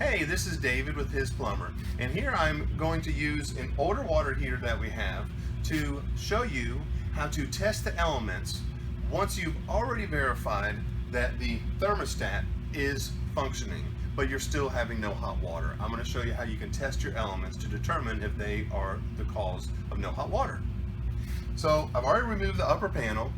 Hey, this is David with HIS Plumber, and here I'm going to use an older water heater that we have to show you how to test the elements once you've already verified that the thermostat is functioning, but you're still having no hot water. I'm going to show you how you can test your elements to determine if they are the cause of no hot water. So I've already removed the upper panel,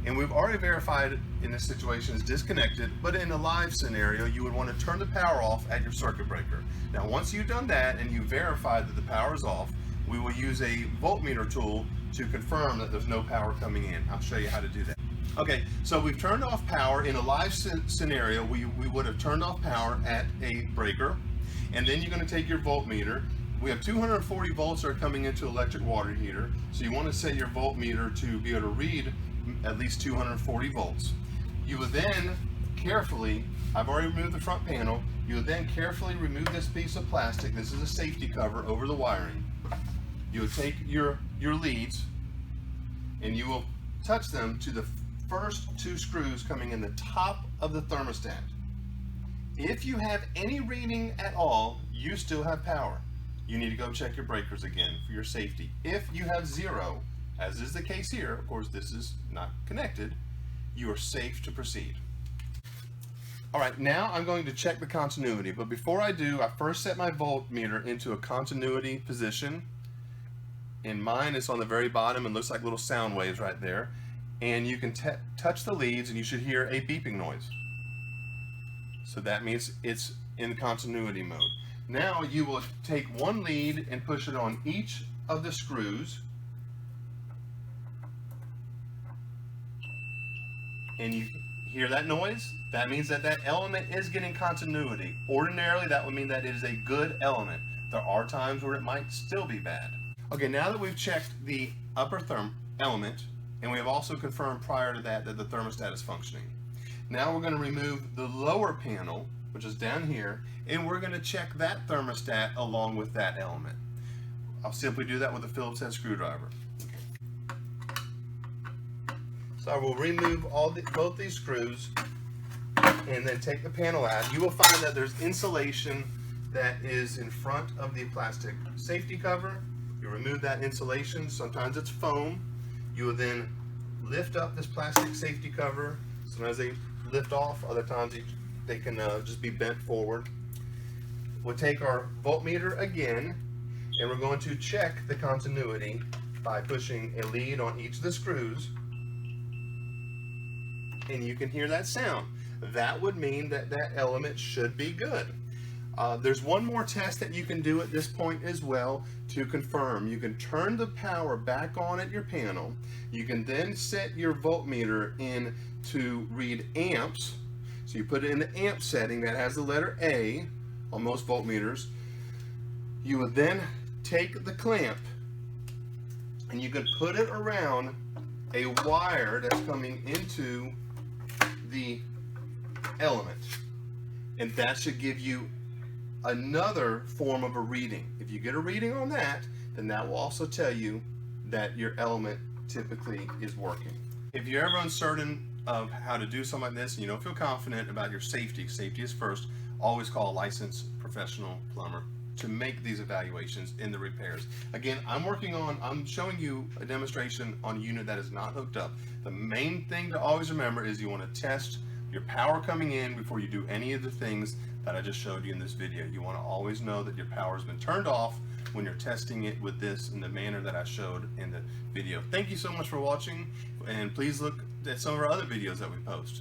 and we've already verified in this situation is disconnected, but in a live scenario, you would want to turn the power off at your circuit breaker. Now, once you've done that and you verified that the power is off, we will use a voltmeter tool to confirm that there's no power coming in. I'll show you how to do that. Okay, so we've turned off power. In a live scenario, we would have turned off power at a breaker, and then you're going to take your voltmeter. We have 240 volts are coming into electric water heater, so you want to set your voltmeter to be able to read at least 240 volts. You will then carefully, I've already removed the front panel, you will then carefully remove this piece of plastic. This is a safety cover over the wiring. You will take your leads and you will touch them to the first two screws coming in the top of the thermostat. If you have any reading at all, you still have power. You need to go check your breakers again for your safety. If you have zero, as is the case here, of course this is not connected, you are safe to proceed. Alright, now I'm going to check the continuity, but before I do, I first set my voltmeter into a continuity position. In mine, it's on the very bottom and looks like little sound waves right there. And you can touch the leads and you should hear a beeping noise. So that means it's in continuity mode. Now you will take one lead and push it on each of the screws. And you hear that noise? That means that that element is getting continuity. Ordinarily, that would mean that it is a good element. There are times where it might still be bad. Okay, now that we've checked the upper element, and we have also confirmed prior to that that the thermostat is functioning. Now we're going to remove the lower panel, which is down here, and we're going to check that thermostat along with that element. I'll simply do that with a Phillips head screwdriver. So I will remove both these screws and then take the panel out. You will find that there's insulation that is in front of the plastic safety cover. You remove that insulation. Sometimes it's foam. You will then lift up this plastic safety cover. Sometimes they lift off, other times they can just be bent forward. We'll take our voltmeter again, and we're going to check the continuity by pushing a lead on each of the screws. And you can hear that sound. That would mean that that element should be good. There's one more test that you can do at this point as well to confirm. You can turn the power back on at your panel. You can then set your voltmeter in to read amps. So you put it in the amp setting that has the letter A on most voltmeters. You would then take the clamp and you can put it around a wire that's coming into the element, and that should give you another form of a reading. If you get a reading on that, then that will also tell you that your element typically is working. If you're ever uncertain of how to do something like this and you don't feel confident about your safety is first, always call a licensed professional plumber to make these evaluations in the repairs. Again, I'm showing you a demonstration on a unit that is not hooked up. The main thing to always remember is you want to test your power coming in before you do any of the things that I just showed you in this video. You want to always know that your power has been turned off when you're testing it with this in the manner that I showed in the video. Thank you so much for watching, and please look at some of our other videos that we post.